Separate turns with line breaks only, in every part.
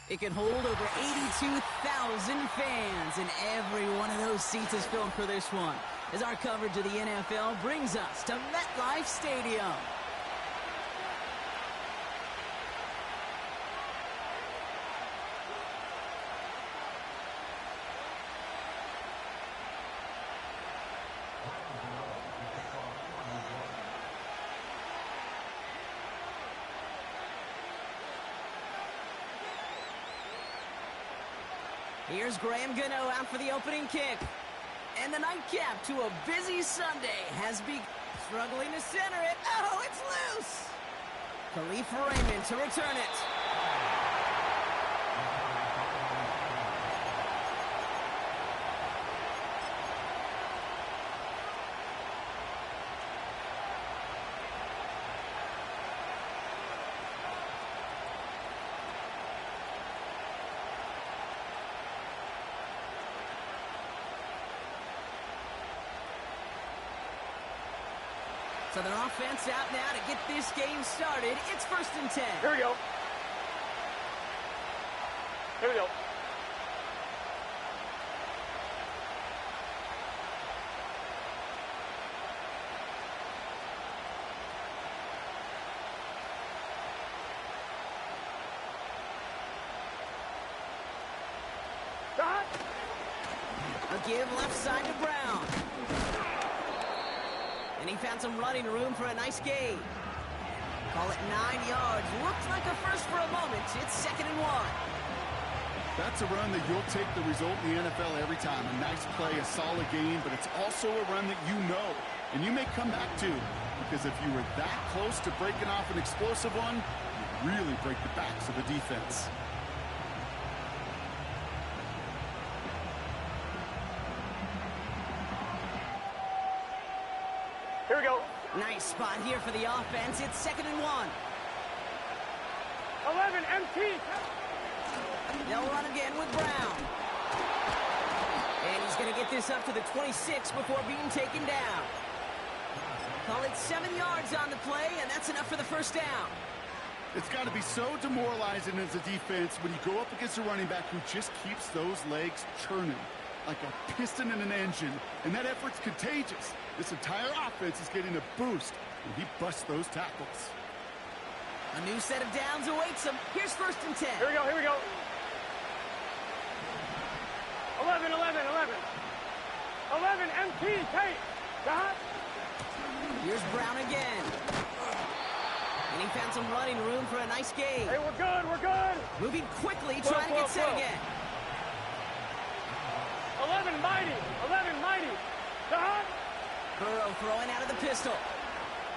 It can hold over 82,000 fans, and every one of those seats is filled for this one, as our coverage of the NFL brings us to MetLife Stadium. Here's Graham Gano out for the opening kick. And the nightcap to a busy Sunday has begun. Struggling to center it. Oh, it's loose! Khalif Raymond to return it. So their offense out now to get this game started. It's 1st and 10.
Here we go. Here we go. Stop.
A give left side to Brown. And he found some running room for a nice gain. Call it 9 yards. Looked like a first for a moment. It's 2nd and 1.
That's a run that you'll take the result in the NFL every time. A nice play, a solid game, but it's also a run that you know, and you may come back to, because if you were that close to breaking off an explosive one, you really break the backs of the defense.
Here we go.
Nice spot here for the offense. It's 2nd and 1.
11, MT.
They'll run again with Brown. And he's going to get this up to the 26 before being taken down. Call it 7 yards on the play, and that's enough for the first down.
It's got to be so demoralizing as a defense when you go up against a running back who just keeps those legs churning like a piston in an engine, and that effort's contagious. This entire offense is getting a boost when he busts those tackles.
A new set of downs awaits him. Here's 1st and 10.
Here we go, here we go. 11, 11, 11. 11, MT, Tate. Stop.
Here's Brown again. And he found some running room for a nice gain.
Hey, we're good, we're good.
Moving quickly, trying to get set again.
11, mighty. 11, mighty. Stop.
Burrow throwing out of the pistol.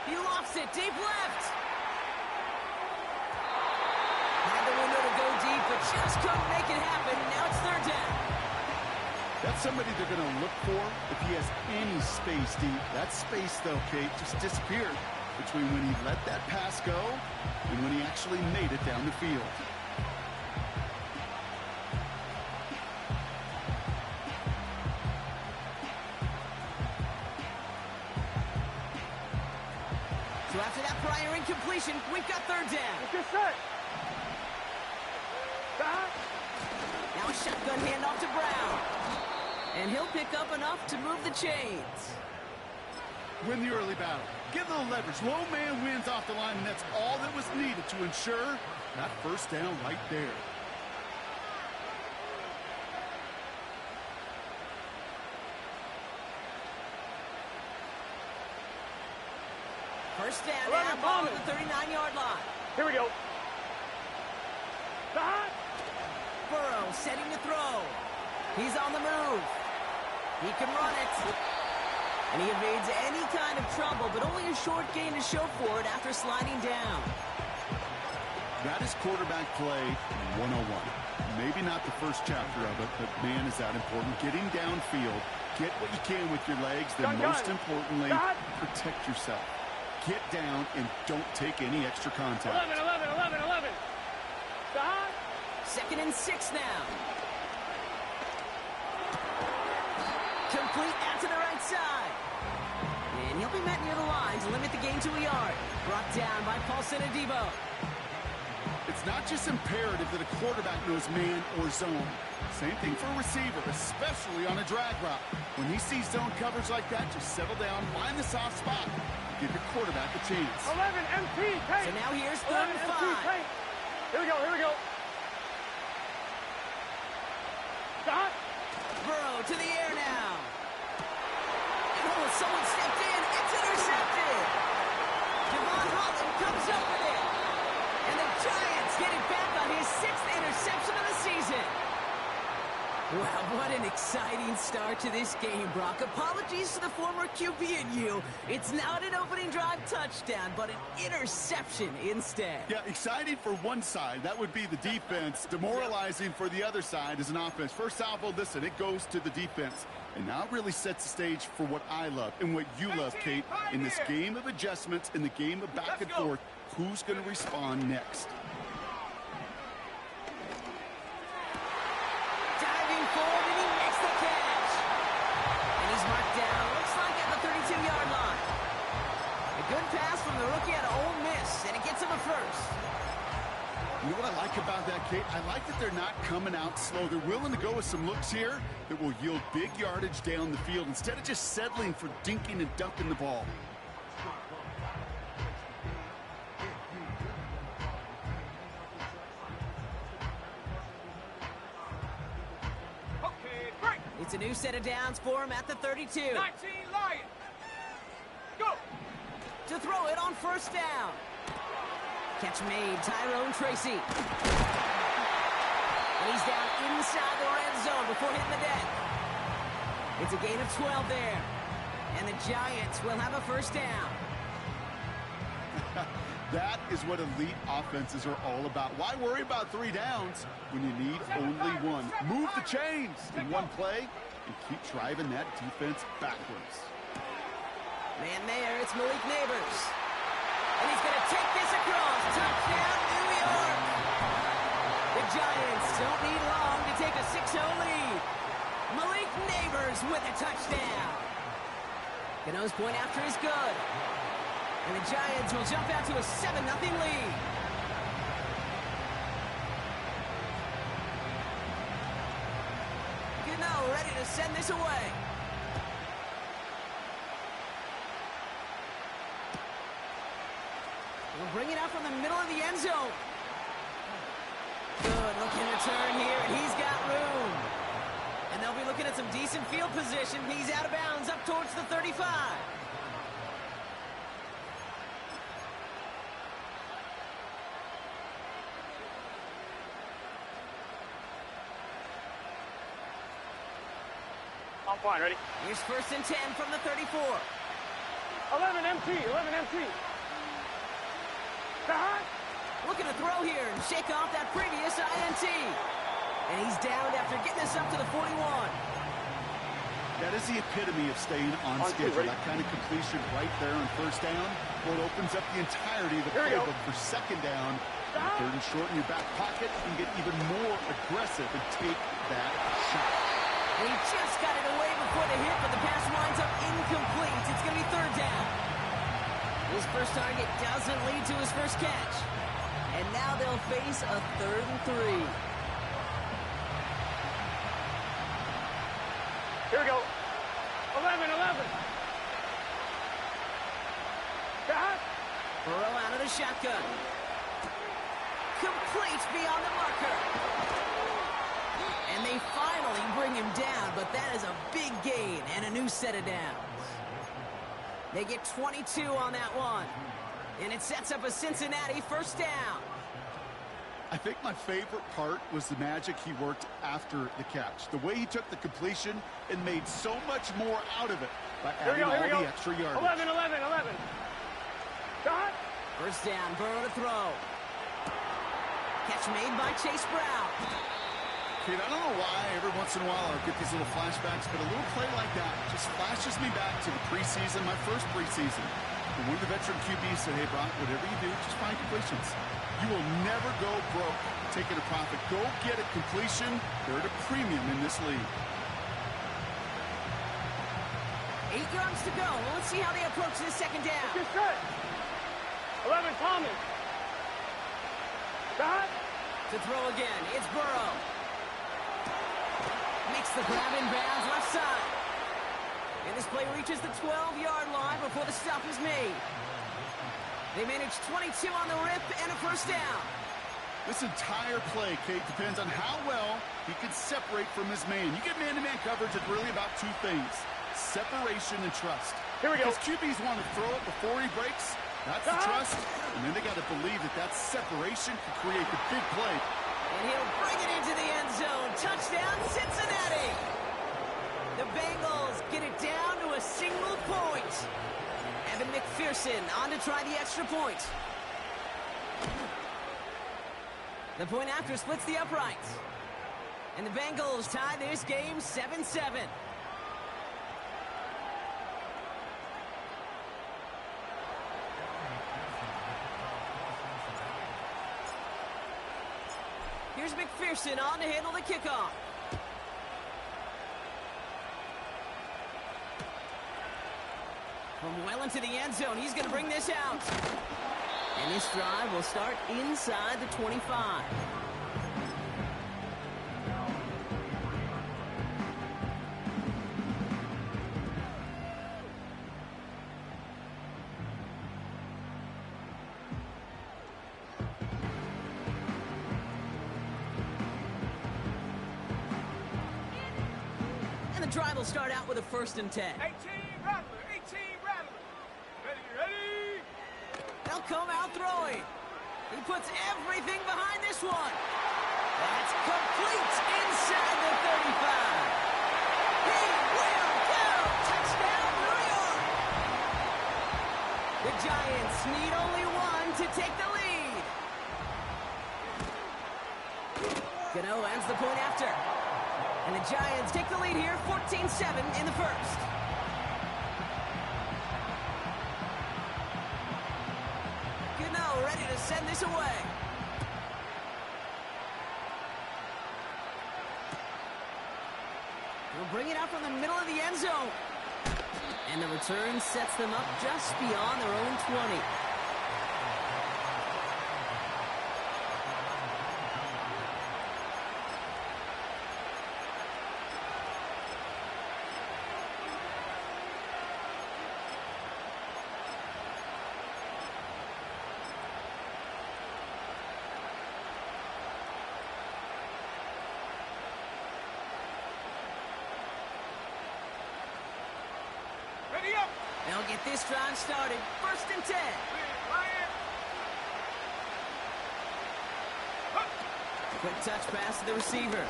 He lofts it deep left. Had the window to go deep, but just couldn't make it happen. Now it's 3rd down.
That's somebody they're going to look for if he has any space deep. That space, though, Kate, just disappeared between when he let that pass go and when he actually made it down the field.
So after that prior incompletion, we've got 3rd down.
Get set. Stop.
Now a shotgun handoff to Brown. And he'll pick up enough to move the chains.
Win the early battle. Get a little leverage. Low man wins off the line, and that's all that was needed to ensure that 1st down right there.
First down now, ball at the 39-yard line.
Here we go. Stop.
Burrow setting to throw. He's on the move. He can run it. And he evades any kind of trouble, but only a short gain to show for it after sliding down.
That is quarterback play 101. Maybe not the first chapter of it, but man, is that important. Getting downfield, get what you can with your legs, then most importantly, protect yourself. Get down and don't take any extra contact.
11, 11, 11, 11. Stop.
2nd and 6 now. Complete out to the right side. And he'll be met near the line to limit the gain to a yard. Brought down by Paulson Adebo.
It's not just imperative that a quarterback knows man or zone. Same thing for a receiver, especially on a drag route. When he sees zone coverage like that, just settle down, find the soft spot, and give your quarterback a chance.
11 MT, Tate.
So now here's 3rd and 5.
Tate. Here we go, here we go. Dot.
Burrow to the air now. And oh, someone stepped in. It's intercepted. Javon Holland comes up with it. And the Giants get it back on his 6th interception of the season. Wow, what an exciting start to this game, Brock. Apologies to the former QB and you. It's not an opening drive touchdown, but an interception instead.
Yeah, exciting for one side. That would be the defense. Demoralizing for the other side as an offense. First salvo, listen, it goes to the defense. And now it really sets the stage for what I love and what you love, Kate. In this game of adjustments, in the game of back and forth, who's going to respond next?
Forward, and he makes the catch. And he's marked down, looks like at the 32-yard line. A good pass from the rookie out of Ole Miss, and it gets him a first.
You know what I like about that, Kate? I like that they're not coming out slow. They're willing to go with some looks here that will yield big yardage down the field instead of just settling for dinking and dunking the ball.
It's a new set of downs for him at the 32.
19 Lions. Go.
To throw it on 1st down. Catch made, Tyrone Tracy. And he's down inside the red zone before hitting the deck. It's a gain of 12 there. And the Giants will have a 1st down.
That is what elite offenses are all about. Why worry about 3 downs when you need only 1? Move the chains in one play and keep driving that defense backwards.
Man there, it's Malik Neighbors. And he's going to take this across. Touchdown, New York. The Giants don't need long to take a 6-0 lead. Malik Neighbors with a touchdown. Gano's point after is good. And the Giants will jump out to a 7-0 lead. Gano ready to send this away. We'll bring it out from the middle of the end zone. Good looking return here, and he's got room. And they'll be looking at some decent field position. He's out of bounds up towards the 35.
I'm fine, ready?
Here's 1st and 10 from the 34.
11 MT, 11 MT.
Looking to throw here and shake off that previous INT. And he's downed after getting this up to the 41.
That is the epitome of staying on schedule. That kind of completion right there on 1st down. Well, it opens up the entirety of the playbook for 2nd down. 3rd and short in your back pocket. You can get even more aggressive and take that shot.
He just got it away before the hit, but the pass winds up incomplete. It's going to be 3rd down. His first target doesn't lead to his first catch. And now they'll face a 3rd and 3.
Here we go. 11.
Burrow out of the shotgun. Complete beyond the marker. And they finally bring him down, but that is a big gain and a new set of downs. They get 22 on that one. And it sets up a Cincinnati 1st down.
I think my favorite part was the magic he worked after the catch. The way he took the completion and made so much more out of it by adding all the extra yardage.
11. Got.
1st down, Burrow to throw. Catch made by Chase Brown.
Kate, I don't know why every once in a while I'll get these little flashbacks, but a little play like that just flashes me back to the preseason, my first preseason. And one of the veteran QBs said, hey, Brock, whatever you do, just find completions. You will never go broke taking a profit. Go get a completion. They're at a premium in this league.
8 yards to go. Well, let's see how they approach this 2nd down.
Get set. 11 Thomas. Cut.
To throw again, it's Burrow. Makes the grab in bounds left side. And this play reaches the 12-yard line before the stop is made. They manage 22 on the rip and a first down.
This entire play, Kate, depends on how well he can separate from his man. You get man-to-man coverage, it's really about two things: separation and trust.
Here we go.
Because QBs want to throw it before he breaks. That's the trust. And then they got to believe that that separation can create the big play.
And he'll bring it into the end zone. Touchdown, Cincinnati. The Bengals get it down to a single point. Evan McPherson on to try the extra point. The point after splits the uprights. And the Bengals tie this game 7-7. Here's McPherson on to handle the kickoff. From well into the end zone, he's going to bring this out. And this drive will start inside the 25. And the drive will start out with a 1st and 10.
18 Rattler. 18 Rattler. Ready.
They'll come out throwing. He puts everything behind this one. That's complete inside the 35. He will go. Touchdown, New York. The Giants need only one to take the lead. Gano ends the point after. And the Giants take the lead here, 14-7 in the first. Gano ready to send this away. He'll bring it out from the middle of the end zone. And the return sets them up just beyond their own 20.
Ready up.
They'll get this drive started. 1st and 10. Quick touch pass to the receiver.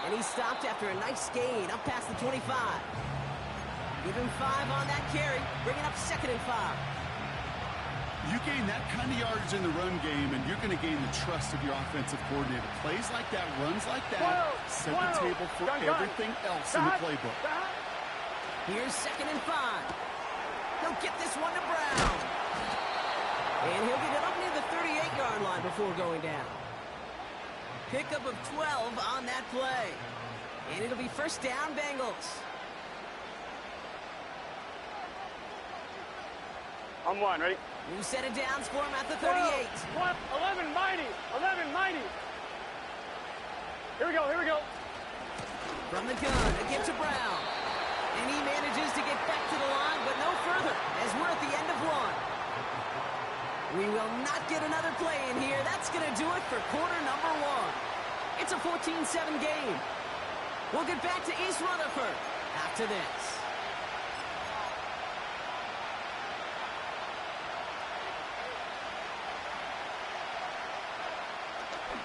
And he's stopped after a nice gain up past the 25. Give him 5 on that carry, bringing up 2nd and 5.
You gain that kind of yardage in the run game, and you're going to gain the trust of your offensive coordinator. Plays like that, runs like that, set the table for everything else in the playbook.
Here's 2nd and 5. He'll get this one to Brown. And he'll get it up near the 38-yard line before going down. Pickup of 12 on that play. And it'll be 1st down, Bengals.
On one, ready?
New set of downs for him at the 38.
11 mighty. 11 mighty. Here we go.
From the gun, a give to Brown. And he manages to get back to the line, but no further, as we're at the end of one. We will not get another play in here. That's going to do it for quarter number 1. It's a 14-7 game. We'll get back to East Rutherford after this.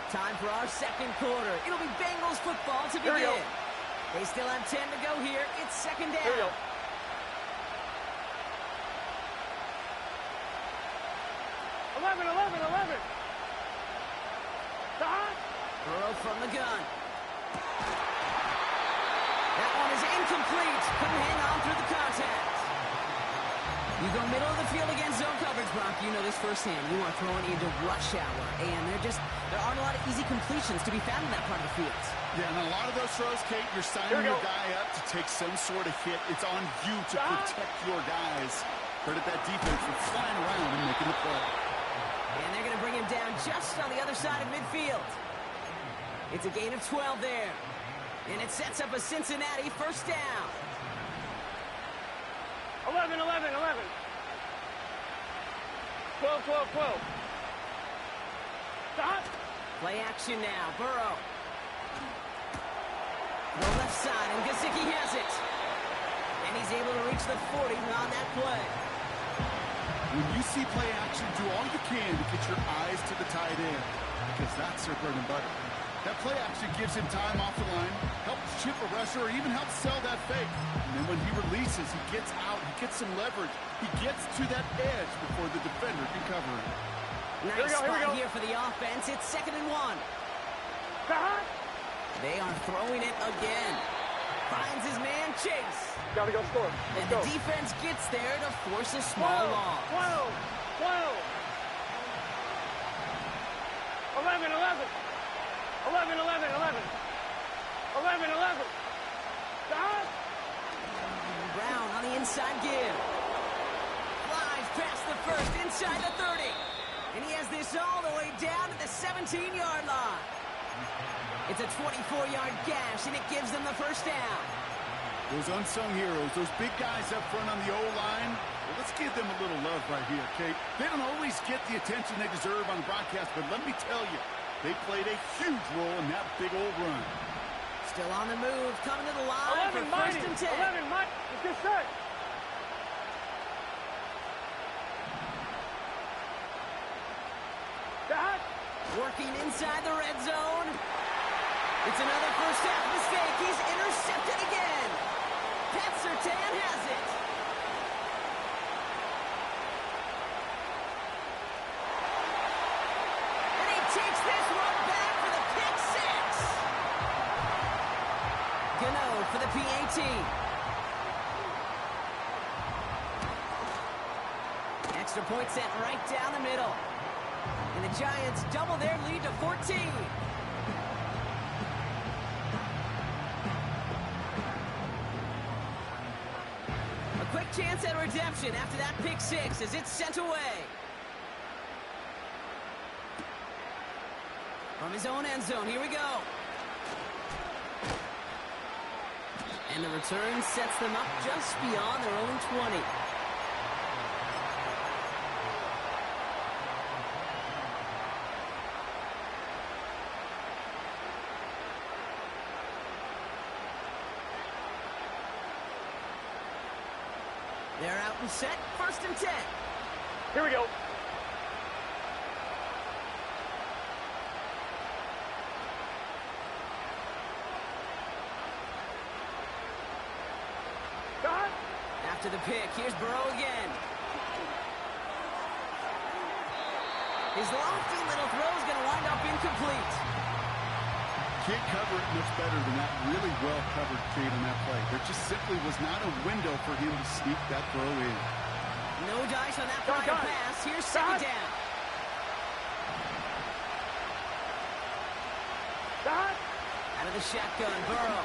Time for our 2nd quarter. It'll be Bengals football to begin. They still have 10 to go here. It's 2nd down.
Here we go. 11.
Burrow from the gun. That one is incomplete. Couldn't hang on through the contact. You go middle of the field against zone coverage, Brock. You know this firsthand. You are throwing into rush hour, and there aren't a lot of easy completions to be found in that part of the field.
Yeah, and a lot of those throws, Kate, you're signing your guy up to take some sort of hit. It's on you to protect your guys. Credit that defense for flying around and making the play.
And they're going to bring him down just on the other side of midfield. It's a gain of 12 there. And it sets up a Cincinnati first down.
11, 11, 11. 12, 12, 12. Stop.
Play action now. Burrow. The left side, and Gesicki has it. And he's able to reach the 40 on that play.
When you see play action, do all you can to get your eyes to the tight end, because that's their bread and butter. That play action gives him time off the line, helps chip a rusher, or even helps sell that fake. And then when he releases, he gets out, he gets some leverage. He gets to that edge before the defender can cover him.
Nice spot here for the offense. It's 2nd and 1.
Stop.
They are throwing it again. Finds his man Chase.
Gotta go score.
And the defense gets there to force a small loss.
12, 12. 11, 11. 11, 11, 11. 11, 11. Stop.
Brown on the inside give. Flies past the first, inside the 30. And he has this all the way down to the 17-yard line. It's a 24-yard gash, and it gives them the first down.
Those unsung heroes, those big guys up front on the O-line, well, let's give them a little love right here, Kate. They don't always get the attention they deserve on the broadcast, but let me tell you, they played a huge role in that big old run.
Still on the move, coming to the line for 1st and 10.
11, Mike. It's good set. Stop.
Working inside the red zone. It's another first half mistake. He's intercepted again. Pat Surtain has it. And he takes this one back for the pick six. Gano for the PAT. Extra point sent right down the middle. And the Giants double their lead to 14. A quick chance at redemption after that pick six as it's sent away. From his own end zone, here we go. And the return sets them up just beyond their own 20. They're out and set, 1st and 10.
Here we go. Stop.
After the pick, here's Burrow again. His lofty little throw is going to wind up incomplete.
Can't cover it much better than that really well-covered Kate on that play. There just simply was not a window for him to sneak that throw in.
No dice on that prior pass. Here's 2nd down.
Stop.
Out of the shotgun, Burrow.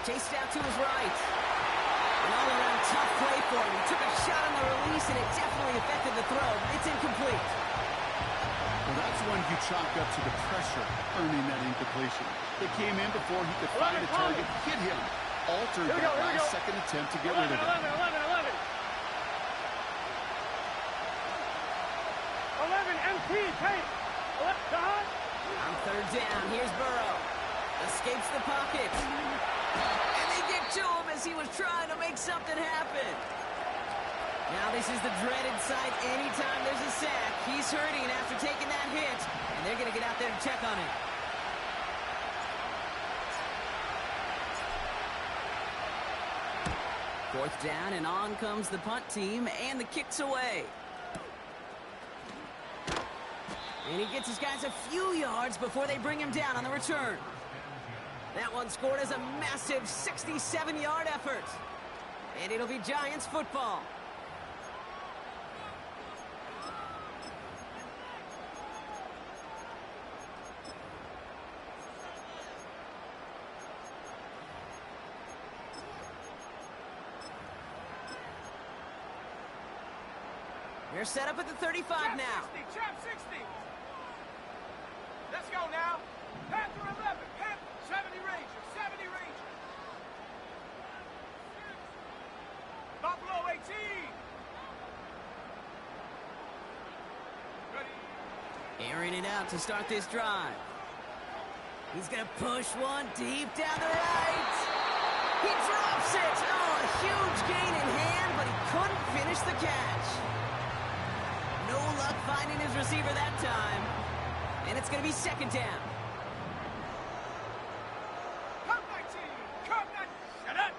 Chased out to his right. An all-around tough play for him. He took a shot on the release, and it definitely affected the throw. It's incomplete.
Well, that's one you chalk up to the pressure earning that incompletion. They came in before he could find a target, hit him, altered that last-second attempt to get rid of it.
11, 11, 11. 11, MT, Tate. Stop.
On 3rd down, here's Burrow. Escapes the pocket. And they get to him as he was trying to make something happen. Now this is the dreaded sight anytime there's a sack. He's hurting after taking that hit, and they're going to get out there to check on him. Fourth down, and on comes the punt team, and the kick's away. And he gets his guys a few yards before they bring him down on the return. That one scored as a massive 67-yard effort. And it'll be Giants football. They're set up at the 35
Trap
now.
60, trap 60. Let's go now. Panther 11, Panther 70 Ranger, 70 Ranger. Buffalo 18. Ready.
Airing it out to start this drive. He's going to push one deep down the right. He drops it. Oh, a huge gain in hand, but he couldn't finish the catch. No luck finding his receiver that time. And it's going to be second down.
Come 19, come 19. Shut up.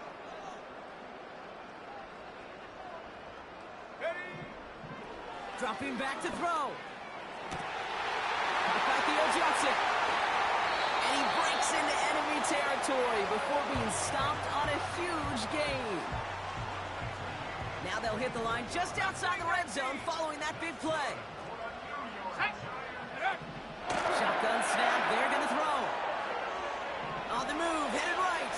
Ready.
Dropping back to throw. By Theo Johnson. And he breaks into enemy territory before being stopped on a huge gain. Now they'll hit the line just outside the red zone following that big play. Shotgun snap, they're going to throw. On the move, headed right.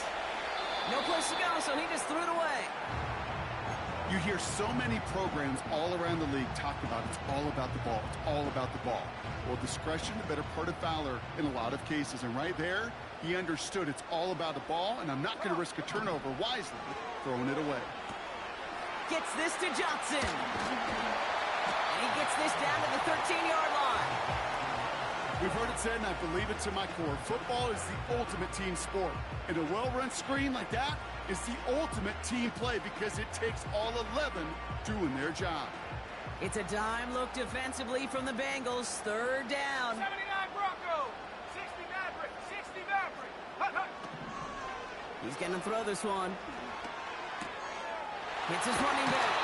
No place to go, so he just threw it away.
You hear so many programs all around the league talk about it's all about the ball. It's all about the ball. Well, discretion, the better part of valor in a lot of cases. And right there, he understood it's all about the ball, and I'm not going to risk a turnover wisely, throwing it away.
Gets this to Johnson. And he gets this down to the 13-yard line.
We've heard it said, and I believe it to my core, football is the ultimate team sport. And a well-run screen like that is the ultimate team play because it takes all 11 doing their job.
It's a dime look defensively from the Bengals. Third down.
79 Broncos, 60 Maverick, 60 Maverick. Hut, hut.
He's going to throw this one. Hits his running back.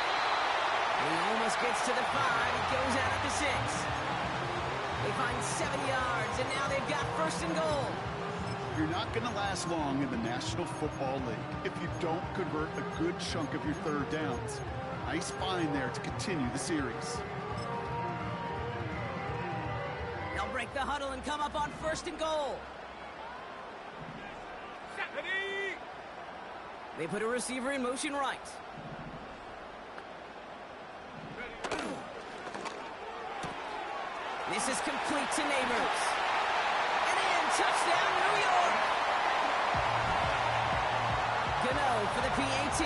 He almost gets to the 5. It goes out at the 6. They find 7 yards, and now they've got first and goal.
You're not going to last long in the National Football League if you don't convert a good chunk of your third downs. Nice find there to continue the series.
They'll break the huddle and come up on first and goal.
Ready.
They put a receiver in motion right. This is complete to Neighbors. And in, touchdown, New York. Gano for the PAT.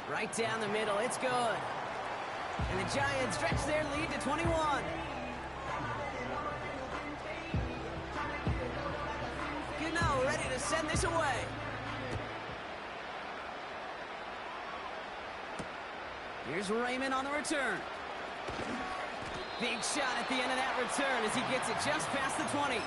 Right down the middle, it's good. And the Giants stretch their lead to 21. Gano ready to send this away. Here's Raymond on the return. Big shot at the end of that return as he gets it just past the 20.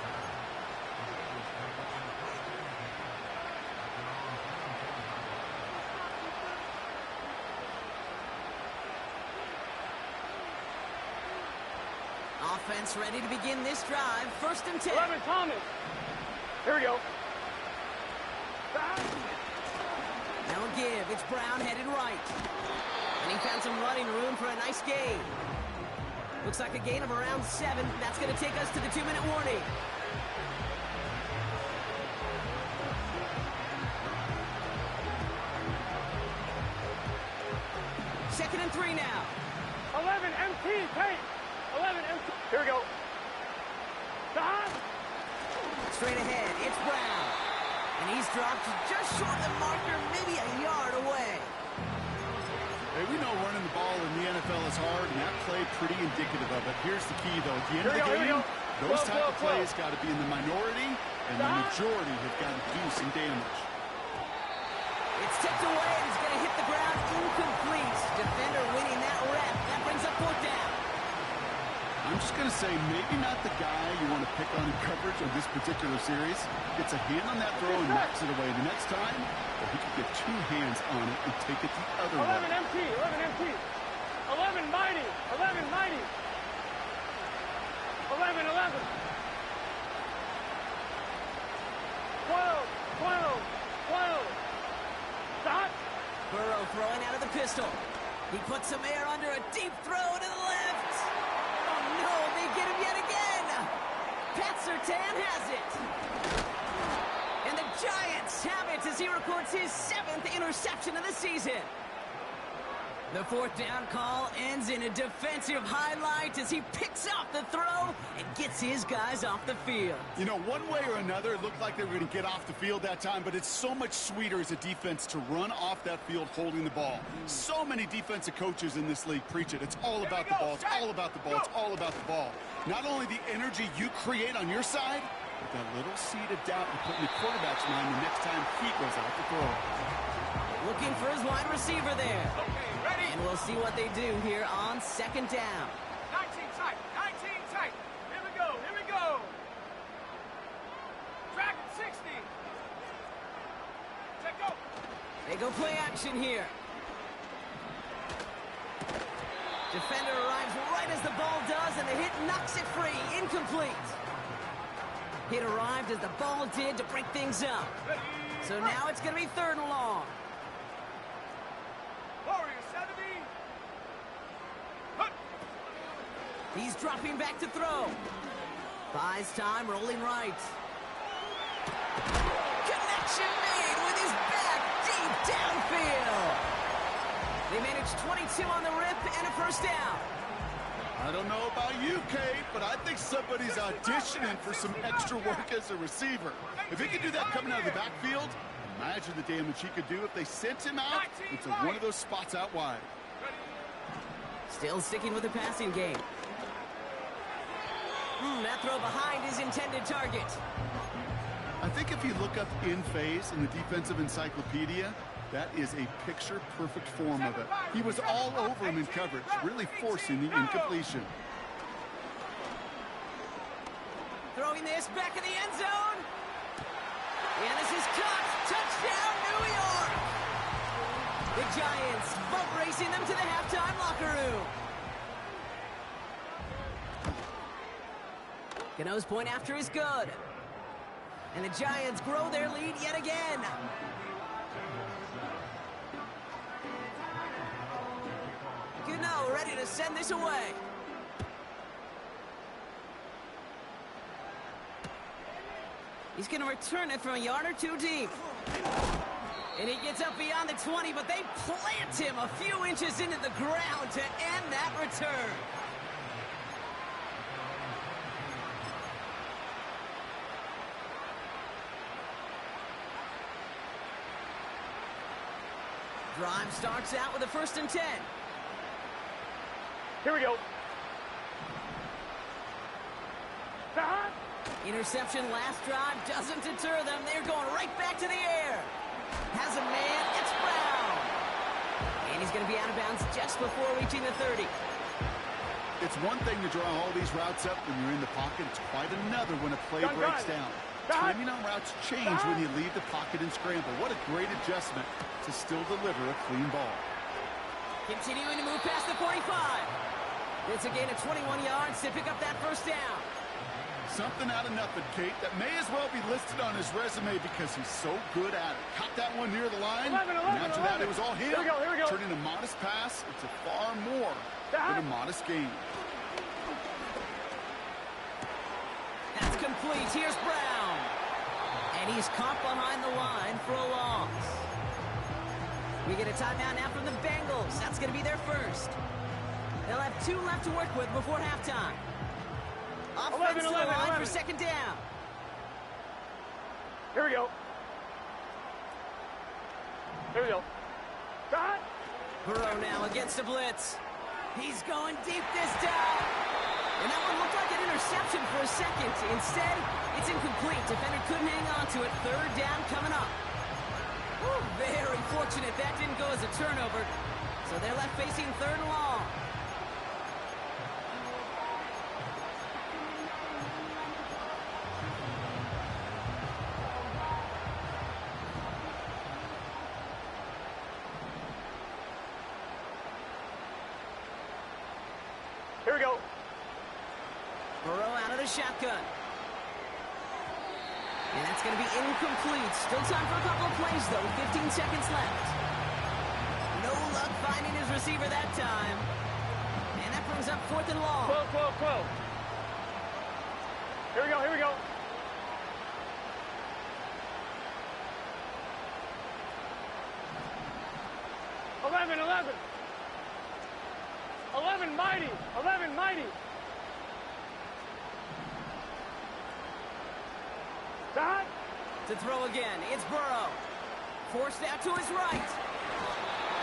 Offense ready to begin this drive. First and 10.
11 Thomas. Here we go.
No give. It's Brown headed right. And he found some running room for a nice gain. Looks like a gain of around 7. That's going to take us to the 2-minute warning. Second and 3 now.
11 MT, Tate. 11 MT. Here we go. Don.
Straight ahead, it's Brown. And he's dropped just short of the marker, maybe a yard away.
Hey, we know running the ball in the NFL is hard, and that play pretty indicative of it. Here's the key, though. At the end of the game, those type of plays got to be in the minority, and the majority have got to do some damage.
It's tipped away, and it's going to hit the ground incomplete. Defender winning that rep. That brings up fourth down.
I'm just going to say maybe not the guy you want to pick on in coverage of this particular series. Gets a hand on that throw and knocks it away the next time, or he could get 2 hands on it and take it the other
11
way.
MT, 11 MT. 11 Mighty, 11 Mighty. 11, 11. 12, 12, 12. Stop.
Burrow throwing out of the pistol. He puts some air under a deep throw to the left. Oh, no, they get him yet again. Pat Surtain has it. And the Giants have it as he records his 7th interception of the season. The 4th down call ends in a defensive highlight as he picks off the throw and gets his guys off the field.
You know, one way or another, it looked like they were going to get off the field that time, but it's so much sweeter as a defense to run off that field holding the ball. So many defensive coaches in this league preach it. It's all about the ball. It's all about the ball. It's all about the ball. Not only the energy you create on your side, but that little seed of doubt you put in the quarterback's mind the next time he goes out to throw.
Looking for his wide receiver there.
Okay, ready?
And we'll see what they do here on 2nd down.
19 tight, 19 tight. Here we go, here we go. Track at 60. Check go.
They go play action here. Defender arrives right as the ball does, and the hit knocks it free. Incomplete. Hit arrived as the ball did to break things up.
Ready?
So now it's going to be 3rd and long.
Warrior 70. Hup.
He's dropping back to throw. Buys time, rolling right. Connection made with his back deep downfield. They managed 22 on the rip and a 1st down.
I don't know about you, Kate, but I think somebody's auditioning for some extra work as a receiver. If he could do that coming out of the backfield, imagine the damage he could do if they sent him out into one of those spots out wide.
Still sticking with the passing game. That throw behind his intended target.
I think if you look up in phase in the defensive encyclopedia, that is a picture-perfect form of it. He was all over him in coverage, really forcing the incompletion.
Throwing this back in the end zone. And this is caught. Touchdown, New York! The Giants boat racing them to the halftime locker room. Gano's point after is good. And the Giants grow their lead yet again. Gano ready to send this away. He's going to return it from a yard or 2 deep. And he gets up beyond the 20, but they plant him a few inches into the ground to end that return. Drive starts out with a 1st and 10.
Here we go.
Interception last drive doesn't deter them. They're going right back to the air. Has a man. It's Brown. And he's going to be out of bounds just before reaching the 30.
It's one thing to draw all these routes up when you're in the pocket. It's quite another when a play breaks down. Timing on routes change when you leave the pocket and scramble. What a great adjustment to still deliver a clean ball.
Continuing to move past the 45. It's a gain of 21 yards to pick up that 1st down.
Something out of nothing, Kate, that may as well be listed on his resume because he's so good at it. Caught that one near the line,
11,
and after that it was all him.
Here we go.
Turning a modest pass into far more than a modest gain.
That's complete. Here's Brown. And he's caught behind the line for a loss. We get a timeout now from the Bengals. That's going to be their 1st. They'll have 2 left to work with before halftime. Offense to the line for 2nd down.
Here we go. Here we go.
Burrow now against the blitz. He's going deep this time. And that one looked like an interception for a second. Instead, it's incomplete. Defender couldn't hang on to it. 3rd down coming up. Woo, very fortunate that didn't go as a turnover. So they're left facing 3rd and long.
Here we go.
Burrow out of the shotgun. And that's going to be incomplete. Still time for a couple of plays, though. 15 seconds left. No luck finding his receiver that time. And that brings up 4th and long.
12. Here we go. 11, 11. 11 mighty. 11 mighty. Dot.
To throw again, it's Burrow. Forced out to his right.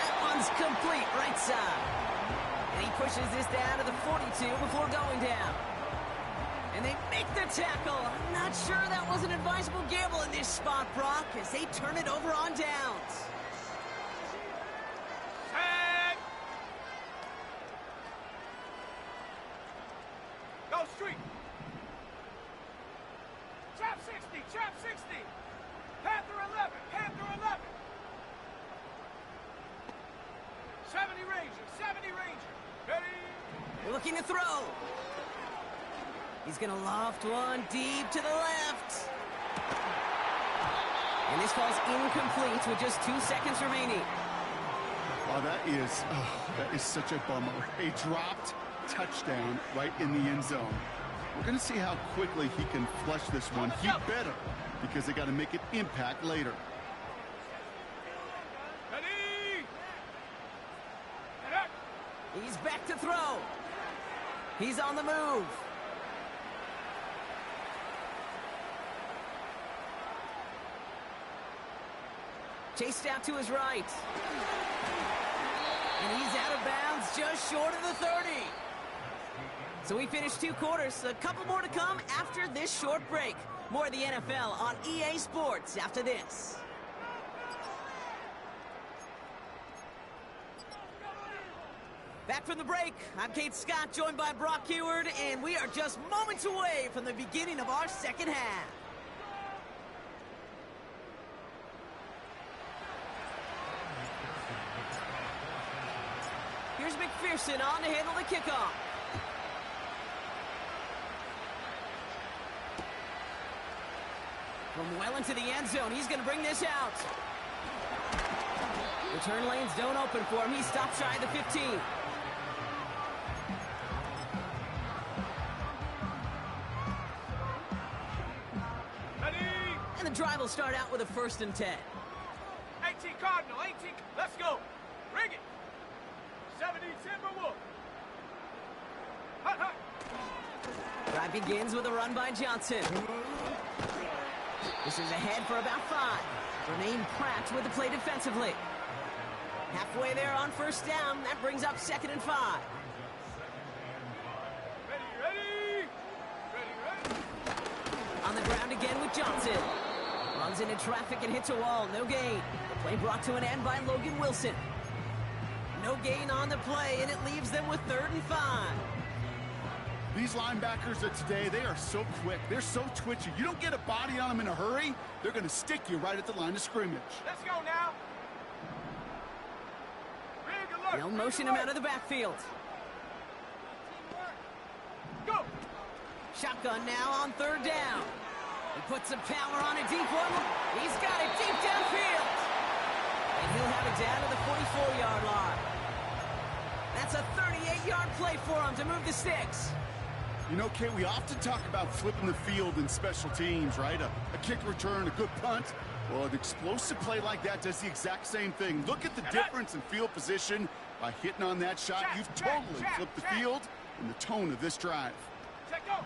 That one's complete, right side. And he pushes this down to the 42 before going down. And they make the tackle. I'm not sure that was an advisable gamble in this spot, Brock, as they turn it over on downs.
Set. Go street. Trap 60, trap 60. Panther 11, Panther 11. 70 Ranger, 70 Ranger. Ready?
Looking to throw. He's going to loft one deep to the left. And this falls incomplete with just 2 seconds remaining.
Oh, that is such a bummer. A dropped touchdown right in the end zone. We're going to see how quickly he can flush this one. He better, because they got to make an impact later.
Ready?
He's back to throw. He's on the move. Chased out to his right. And he's out of bounds just short of the 30. So we finished 2 quarters. A couple more to come after this short break. More of the NFL on EA Sports after this. Back from the break, I'm Kate Scott, joined by Brock Heward, and we are just moments away from the beginning of our second half. Here's McPherson on to handle the kickoff. From well into the end zone, he's going to bring this out. Return lanes don't open for him. He stops shy of the 15.
Ready?
And the drive will start out with a 1st and 10.
18 Cardinal, 18. Let's go. Bring it. 70 Timberwolf. Hut, hut.
Drive begins with a run by Johnson. This is ahead for about 5. Jermaine Pratt with the play defensively. Halfway there on 1st down. That brings up 2nd and 5.
Ready, ready. Ready, ready.
On the ground again with Johnson. Runs into traffic and hits a wall. No gain. The play brought to an end by Logan Wilson. No gain on the play, and it leaves them with 3rd and 5.
These linebackers of today, they are so quick. They're so twitchy. You don't get a body on them in a hurry, they're going to stick you right at the line of scrimmage.
Let's go now. Big alert.
They'll motion him out of the backfield.
Go.
Shotgun now on 3rd down. He puts some power on a deep one. He's got it deep downfield. And he'll have it down to the 44-yard line. That's a 38-yard play for him to move the sticks.
You know, Kate, we often talk about flipping the field in special teams, right? A kick return, a good punt. Well, an explosive play like that does the exact same thing. Look at the difference in field position. By hitting on that shot, you've totally flipped the field and the tone of this drive.
Check go.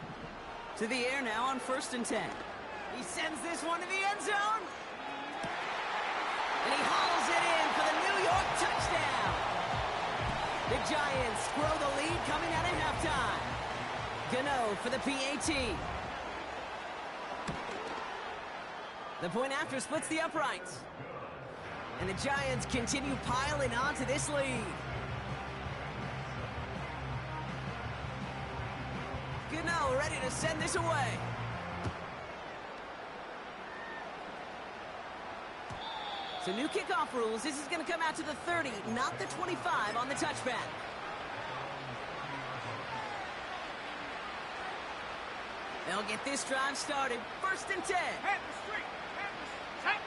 To the air now on 1st and 10. He sends this one to the end zone. And he hauls it in for the New York touchdown. The Giants grow the lead coming out of halftime. Gano for the PAT. The point after splits the uprights. And the Giants continue piling onto this lead. Gano ready to send this away. So new kickoff rules. This is going to come out to the 30, not the 25 on the touchback. They'll get this drive started. 1st and 10.
Head the street. Head the check.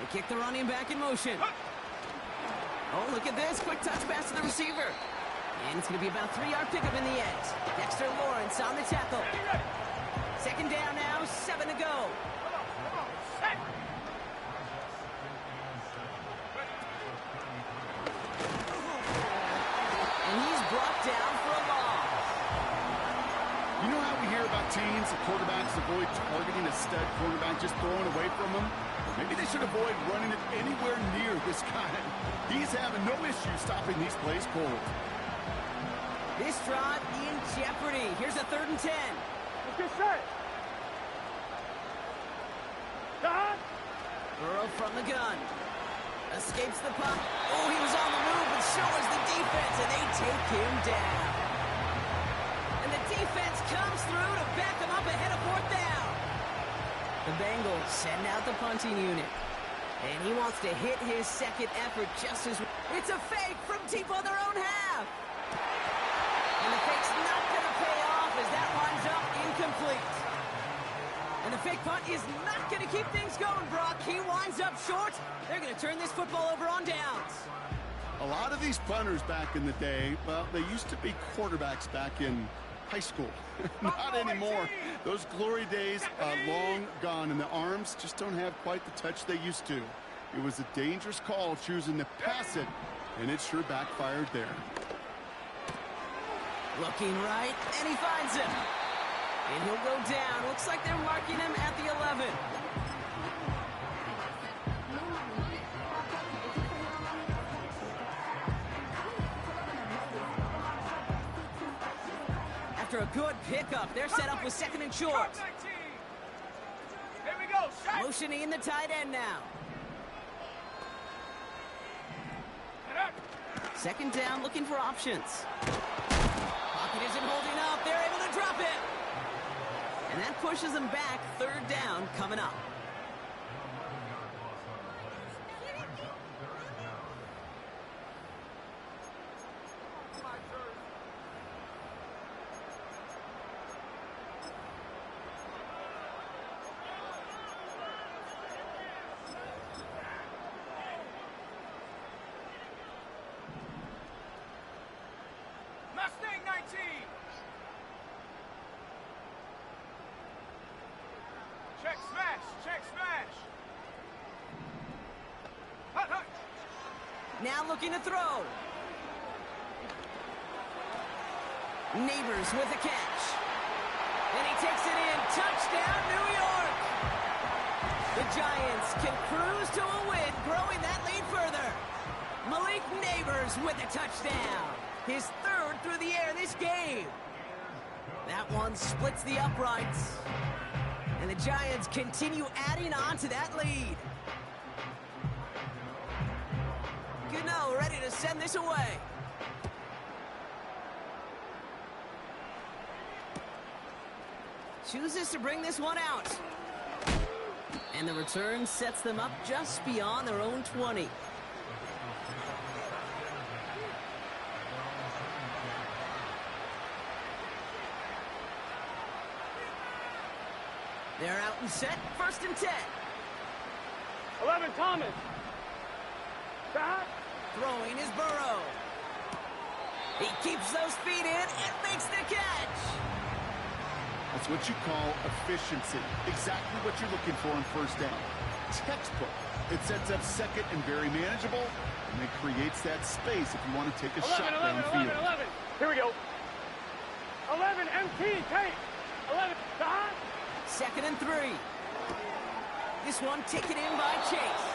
They kick the running back in motion. Oh, look at this. Quick touch pass to the receiver. And it's going to be about a 3-yard pickup in the end. Dexter Lawrence on the tackle. 2nd down now, 7 to go.
Come on, set.
brought down for a loss.
You know how we hear about teams and quarterbacks avoid targeting a stud quarterback, just throwing away from him? Maybe they should avoid running it anywhere near this guy. He's having no issue stopping these plays cold.
This drive in jeopardy. Here's a 3rd and 10.
Let's get set. Stop.
Burrow from the gun. Escapes the puck. Oh, he was on the move, but so was the defense, and they take him down. And the defense comes through to back him up ahead of 4th down. The Bengals send out the punting unit. And he wants to hit his second effort just as... It's a fake from deep on their own half. And the fake's not going to pay off as that winds up incomplete. And the fake punt is not going to keep things going, Brock. He winds up short. They're going to turn this football over on downs.
A lot of these punters back in the day, well, they used to be quarterbacks back in high school. Not anymore. Those glory days are long gone, and the arms just don't have quite the touch they used to. It was a dangerous call choosing to pass it, and it sure backfired there.
Looking right, and he finds him. And he'll go down. Looks like they're marking him at the 11. After a good pickup, they're set up with 2nd and short.
Here we go. Shot.
Motioning in the tight end now. 2nd down, looking for options. Pocket isn't holding up. They're able to drop it. And that pushes them back. 3rd down coming up.
Mustang 19. Check smash. Check smash. Hut, hut.
Now looking to throw. Neighbors with a catch. And he takes it in. Touchdown, New York. The Giants can cruise to a win, growing that lead further. Malik Neighbors with a touchdown. His 3rd through the air this game. That one splits the uprights. And the Giants continue adding on to that lead. Gano ready to send this away. Chooses to bring this one out. And the return sets them up just beyond their own 20. They're out and set. 1st and 10.
11 Thomas. Stop.
Throwing is Burrow. He keeps those feet in and makes the catch.
That's what you call efficiency. Exactly what you're looking for on 1st down. Textbook. It sets up 2nd and very manageable, and it creates that space if you want to take a
11,
shot
11,
downfield.
11, 11. Here we go. 11 MT. Take. 11. Stop.
2nd and 3. This one taken in by Chase.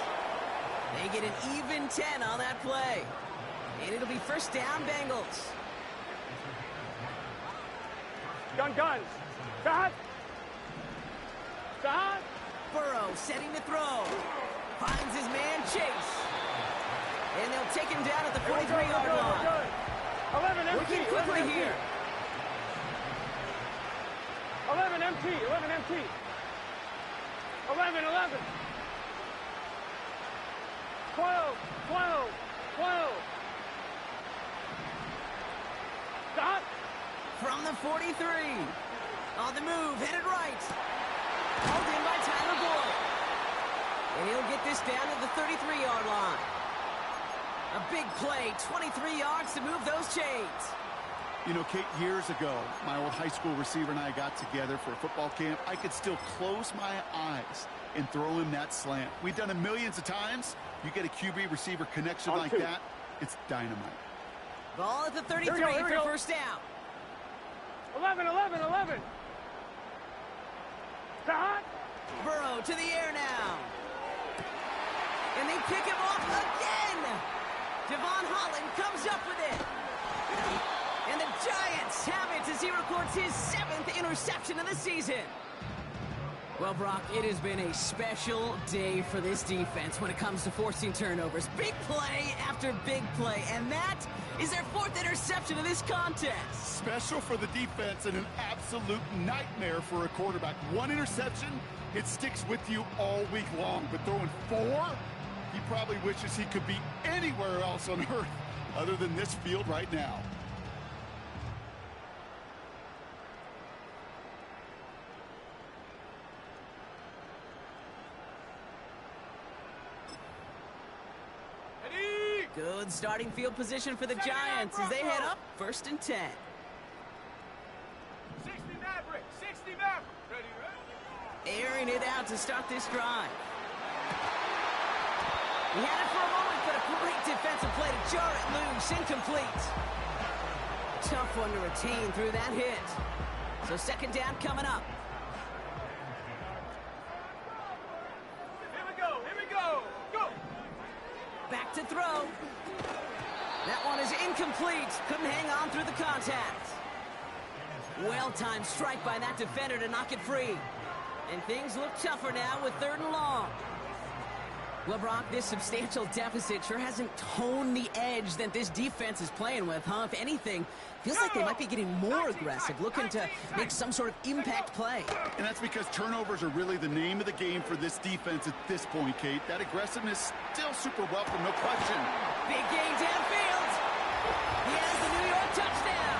They get an even 10 on that play. And it'll be 1st down, Bengals.
Guns. Stop. Stop.
Burrow setting to throw. Finds his man, Chase. And they'll take him down at the 43-yard line.
11 MT.
Working quickly here.
11 MT. 11 MT. 11. 12. Stop.
From the 43. On the move, headed right. Hauled in by Tyler Boyd. And he'll get this down to the 33-yard line. A big play, 23 yards to move those chains.
You know, Kate, years ago, my old high school receiver and I got together for a football camp. I could still close my eyes and throw him that slant. We've done it millions of times. You get a QB receiver connection like that, it's dynamite.
Ball at the 33
Here we
for
go.
first down.
11, 11, 11. Cut.
Burrow to the air now. And they pick him off again. Devon Holland comes up with it. And the Giants have it as he records his 7th interception of the season. Well, Brock, it has been a special day for this defense when it comes to forcing turnovers. Big play after big play, and that is their 4th interception of this contest.
Special for the defense and an absolute nightmare for a quarterback. 1 interception, it sticks with you all week long. But throwing 4, he probably wishes he could be anywhere else on earth other than this field right now.
Good starting field position for the Giants as they head up 1st and 10.
60 Maverick, 60 Maverick. Ready?
Airing it out to start this drive. He had it for a moment, but a great defensive play to jar it loose. Incomplete. Tough one to retain through that hit. So 2nd down coming up.
Here we go, here we go. Go.
Back to throw. That one is incomplete. Couldn't hang on through the contact. Well-timed strike by that defender to knock it free. And things look tougher now with 3rd and long. Well, Brock, this substantial deficit sure hasn't toned the edge that this defense is playing with, huh? If anything, feels like they might be getting more aggressive, looking to make some sort of impact play.
And that's because turnovers are really the name of the game for this defense at this point, Kate. That aggressiveness still super welcome, no question.
Big gain downfield. He has the New York touchdown.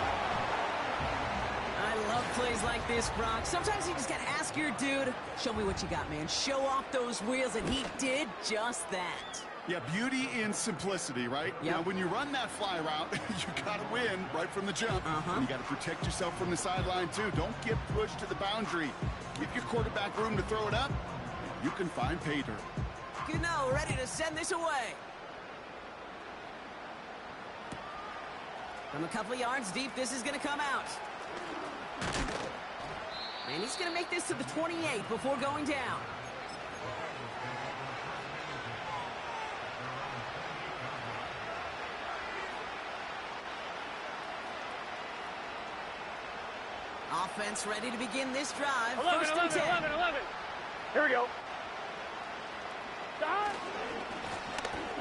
I love plays like this, Brock. Sometimes you just gotta ask your dude, show me what you got, man. Show off those wheels, and he did just that.
Yeah, beauty in simplicity, right?
Yep.
Now, when you run that fly route, you got to win right from the jump. And you got to protect yourself from the sideline, too. Don't get pushed to the boundary. Give your quarterback room to throw it up. You can find pay dirt.
Gano ready to send this away. From a couple of yards deep, this is going to come out. And he's going to make this to the 28 before going down. Offense ready to begin this drive.
11,
1st and 10.
11, 11. Here we go. Stop.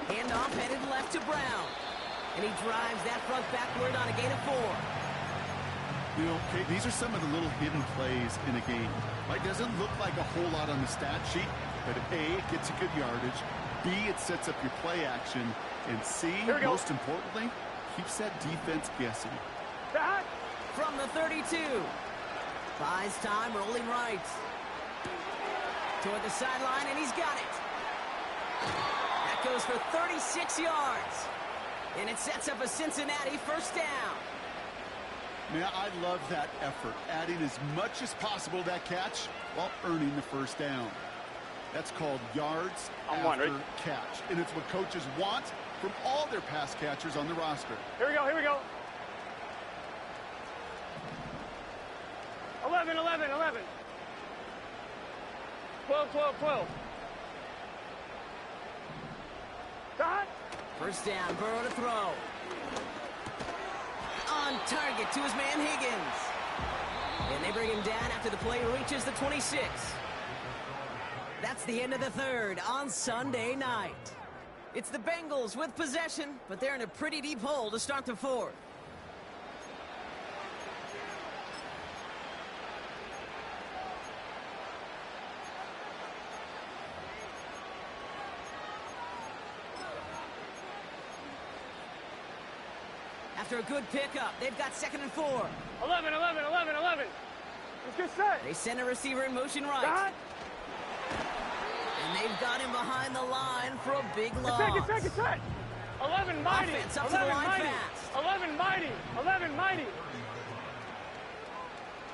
Handoff headed left to Brown. And he drives that front backward on a gain of 4.
You know, Kate, these are some of the little hidden plays in a game. Like, doesn't look like a whole lot on the stat sheet, but A, it gets a good yardage. B, it sets up your play action. And C, most importantly, keeps that defense guessing.
Stop.
From the 32. Buys time, rolling right. Toward the sideline, and he's got it. That goes for 36 yards. And it sets up a Cincinnati 1st down.
Man, I love that effort, adding as much as possible to that catch while earning the 1st down. That's called yards after catch. And it's what coaches want from all their pass catchers on the roster.
Here we go, here we go. 11, 11, 11. 12, 12, 12. Stop.
1st down, Burrow to throw. On target to his man Higgins. And they bring him down after the play reaches the 26. That's the end of the 3rd on Sunday night. It's the Bengals with possession, but they're in a pretty deep hole to start the 4th. After a good pickup, they've got 2nd and 4.
11, 11, 11, 11. Let's get set.
They send a receiver in motion right.
Stop.
And they've got him behind the line for a big loss.
Get set. 11 mighty.
Offense up to the line
mighty.
fast.
11 mighty. 11 mighty.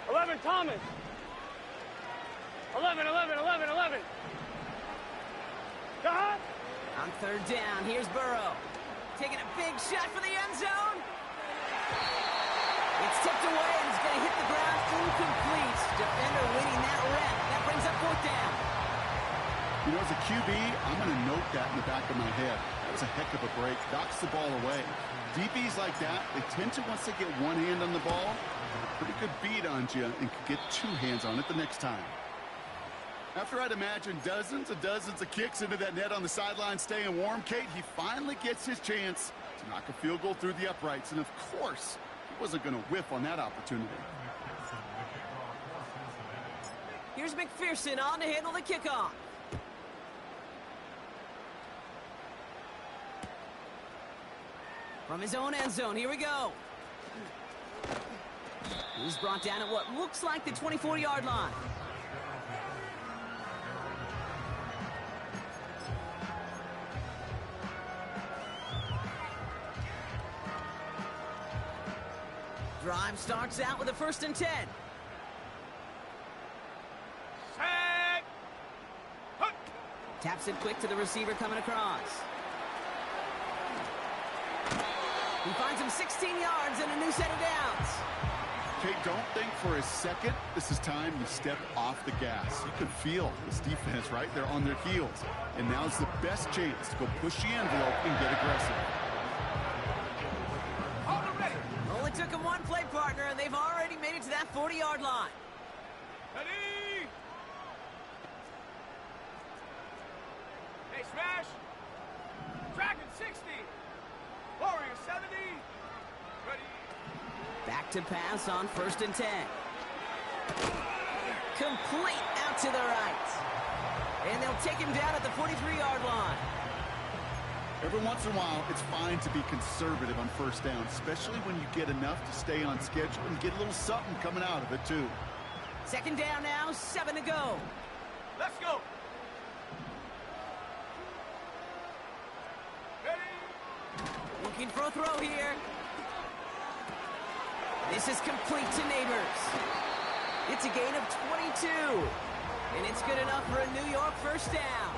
11 Thomas. 11, 11, 11, 11. Stop.
On 3rd down, here's Burrow. Taking a big shot for the end zone. It's tipped away, and it's going to hit the ground incomplete. Defender winning that rep. That brings up 4th down.
You know, as a QB, I'm going to note that in the back of my head. That was a heck of a break. Knocks the ball away. DBs like that, they tend to, once they get one hand on the ball, have a pretty good beat on you and can get 2 hands on it the next time. After I'd imagine dozens and dozens of kicks into that net on the sideline staying warm, Kate, he finally gets his chance to knock a field goal through the uprights. And, of course, he wasn't going to whiff on that opportunity.
Here's McPherson on to handle the kickoff. From his own end zone, here we go. He's brought down at what looks like the 24-yard line. Drive starts out with a 1st and 10.
Set. Hook.
Taps it quick to the receiver coming across. He finds him 16 yards and a new set of downs.
Kate, don't think for a second this is time you step off the gas. You can feel this defense right there on their heels. And now's the best chance to go push the envelope and get aggressive.
Only took him one play partner, and they've already made it to that 40-yard line.
Ready. Hey, smash. Dragon 60. Warrior 70. Ready.
Back to pass on 1st and 10. Complete out to the right. And they'll take him down at the 43-yard line.
Every once in a while, it's fine to be conservative on 1st down, especially when you get enough to stay on schedule and get a little something coming out of it, too.
2nd down now, 7 to go.
Let's go. Ready.
Looking for a throw here. This is complete to Neighbors. It's a gain of 22. And it's good enough for a New York 1st down.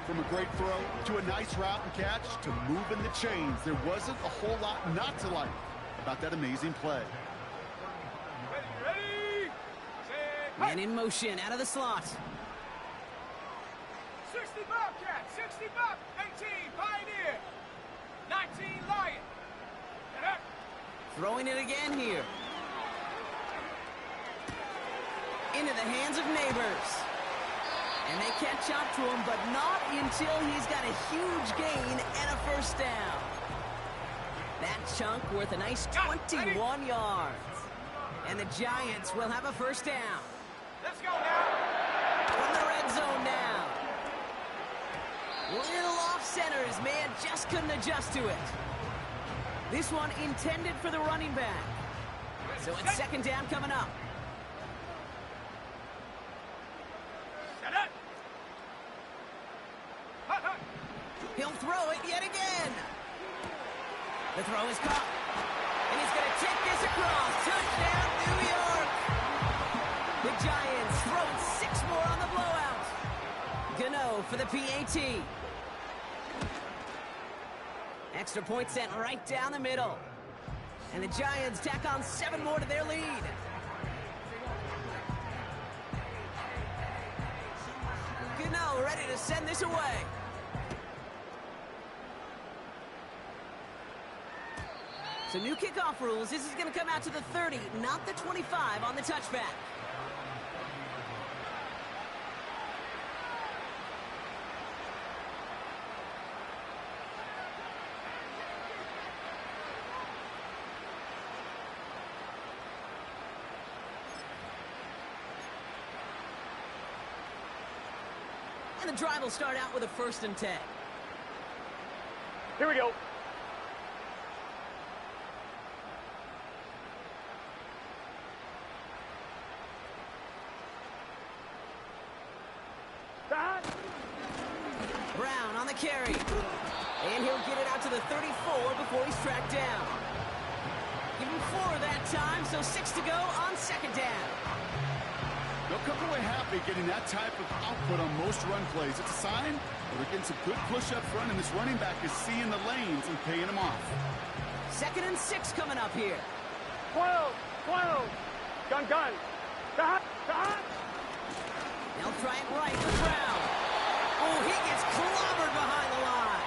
From a great throw to a nice route and catch to moving the chains, there wasn't a whole lot not to like about that amazing play.
Ready. Set.
Man in motion out of the slot.
60 Bobcat, 60 Bob, 18 Pioneer, 19 Lion.
Throwing it again here. Into the hands of Neighbors. And they catch up to him, but not until he's got a huge gain and a 1st down. That chunk worth a nice 21 yards. And the Giants will have a 1st down.
Let's go now.
From the red zone now. Little off center, his man just couldn't adjust to it. This one intended for the running back. So it's 2nd down coming up.
Set up.
He'll throw it yet again. The throw is caught. And he's going to take this across. Touchdown, New York. The Giants throwing 6 more on the blowout. Gano for the PAT. Extra point sent right down the middle. And the Giants tack on 7 more to their lead. Gano ready to send this away. So new kickoff rules. This is going to come out to the 30, not the 25 on the touchback. And the drive will start out with a 1st and 10.
Here we go.
Brown on the carry. And he'll get it out to the 34 before he's tracked down. Give him 4 that time, so 6 to go on 2nd down.
They'll come away happy getting that type of output on most run plays. It's a sign that they're getting some good push up front, and this running back is seeing the lanes and paying them off.
2nd and 6 coming up here.
12. Gun. Stop.
They'll try it right with Brown. Oh, he gets clobbered behind the line.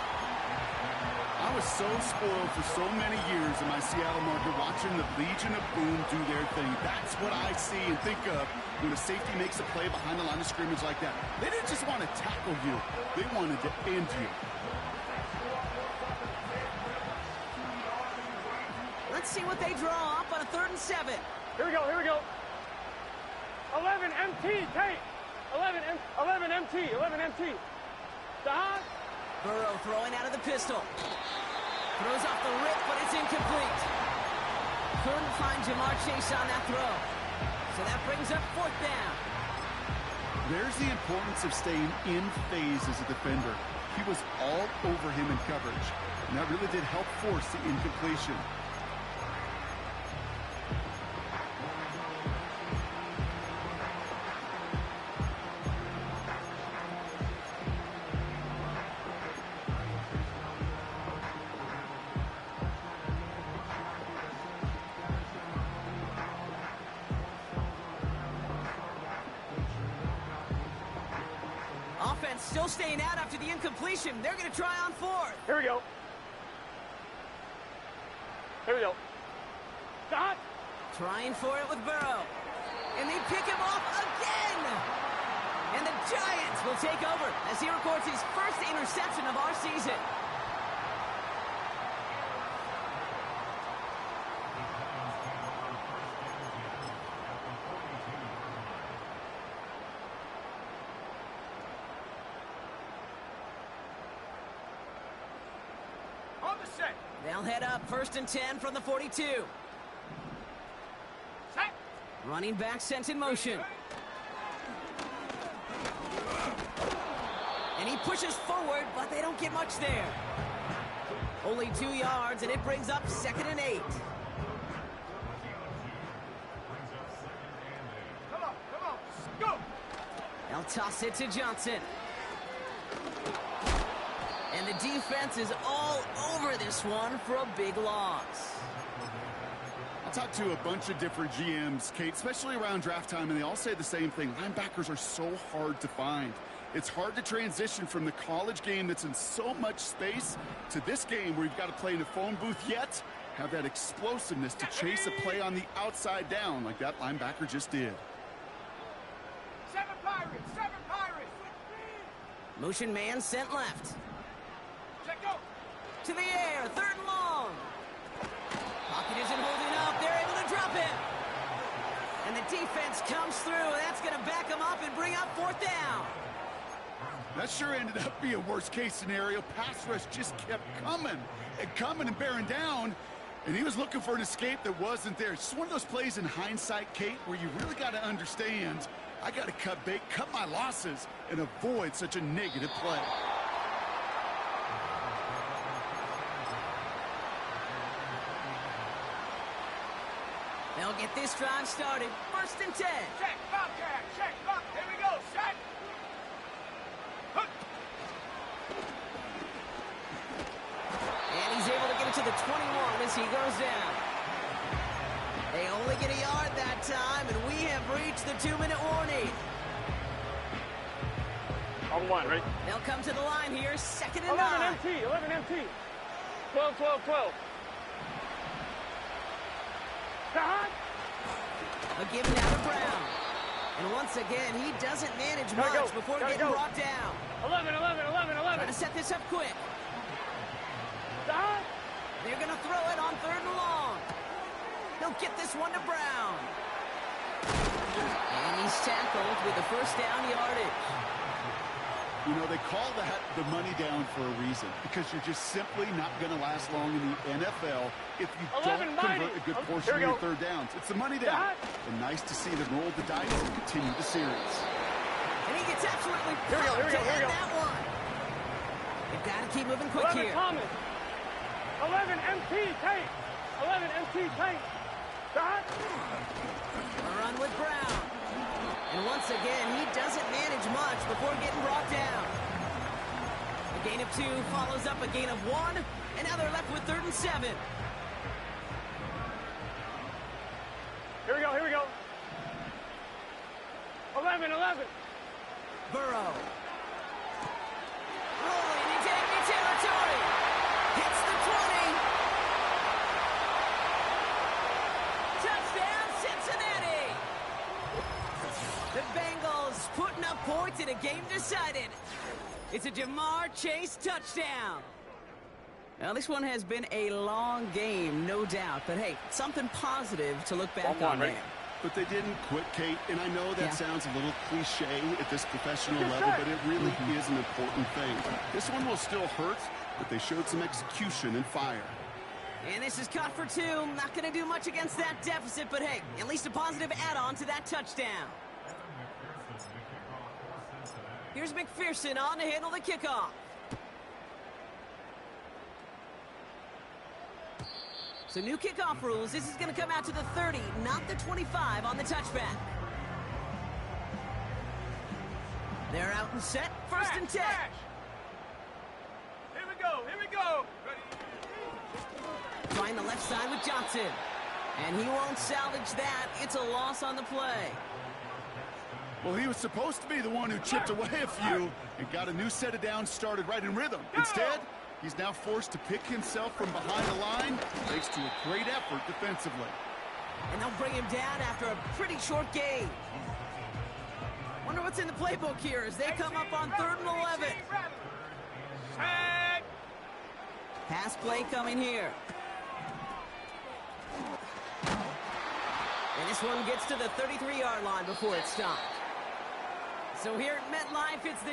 I was so spoiled for so many years in my Seattle market watching the Legion of Boom do their thing. That's what I see and think of when a safety makes a play behind the line of scrimmage like that. They didn't just want to tackle you. They wanted to end you.
Let's see what they draw up on a 3rd and 7.
Here we go. 11 MT, Tate. 11 MT. Stop.
Burrow throwing out of the pistol. Throws off the rip, but it's incomplete. Couldn't find Jamar Chase on that throw. So that brings up 4th down.
There's the importance of staying in phase as a defender. He was all over him in coverage, and that really did help force the incompletion.
Offense still staying out after the incompletion. They're going to try on 4th.
Here we go. Stop.
Trying for it with Burrow. And they pick him off again. And the Giants will take over as he records his first interception of our season. They'll head up 1st and 10 from the 42.
Set.
Running back sent in motion. And he pushes forward, but they don't get much there. Only 2 yards, and it brings up 2nd and 8.
Come on. Go.
They'll toss it to Johnson. And the defense is all over this one for a big loss.
I talked to a bunch of different GMs, Kate, especially around draft time, and they all say the same thing. Linebackers are so hard to find. It's hard to transition from the college game that's in so much space to this game where you've got to play in a phone booth, yet have that explosiveness to chase a play on the outside down like that linebacker just did.
7 Pirates.
Motion man sent left.
Check go.
To the air, 3rd and long. Pocket isn't holding up. They're able to drop it. And the defense comes through, and that's going to back them up and bring up 4th down.
That sure ended up being a worst-case scenario. Pass rush just kept coming and bearing down, and he was looking for an escape that wasn't there. It's just one of those plays in hindsight, Kate, where you really got to understand, I got to cut bait, cut my losses, and avoid such a negative play.
They'll get this drive started. 1st and 10.
Check, Bobcat. Check, Bob. Here we go. Set.
And he's able to get it to the 21 as he goes down. They only get a yard that time, and we have reached the 2-minute warning.
On 1, right?
They'll come to the line here, 2nd and
11
9.
MT. 11 MT. 12. Stop.
A give now to Brown. And once again, he doesn't manage much before getting brought down.
11.
Trying to set this up quick.
Stop.
They're going to throw it on 3rd and long. They'll get this one to Brown. And he's tackled with the 1st down yardage.
You know, they call that the money down for a reason, because you're just simply not going to last long in the NFL if you don't convert a good portion of your 3rd downs. It's the money down. And nice to see them roll the dice and continue the series.
And he gets absolutely
Here we go.
that one. They've got to keep moving quick
11
here.
Thomas. 11 MT Tate. 11 MT Tate. Stop.
A run with Brown. And once again, he doesn't manage much before getting brought down. A gain of 2 follows up a gain of 1, and now they're left with 3rd and 7.
Here we go, here we go. 11.
Burrow. Rolling into enemy territory. Hits the 20. Touchdown, Cincinnati. The Bengals putting up points in a game decided. It's a Jamar Chase touchdown. Now, this one has been a long game, no doubt. But, hey, something positive to look back on there.
But they didn't quit, Kate, and I know that sounds a little cliche at this professional level, but it really is an important thing. This one will still hurt, but they showed some execution and fire.
And this is caught for 2. Not going to do much against that deficit, but hey, at least a positive add-on to that touchdown. Here's McPherson on to handle the kickoff. So new kickoff rules. This is going to come out to the 30, not the 25 on the touchback. They're out and set. First and 10.
Here we go.
Trying the left side with Johnson. And he won't salvage that. It's a loss on the play.
Well, he was supposed to be the one who chipped away a few and got a new set of downs started right in rhythm. Instead, he's now forced to pick himself from behind the line, thanks to a great effort defensively.
And they'll bring him down after a pretty short game. Wonder what's in the playbook here as they come up on 3rd and 11. Pass play coming here. And this one gets to the 33-yard line before it's stopped. So here at MetLife, it's the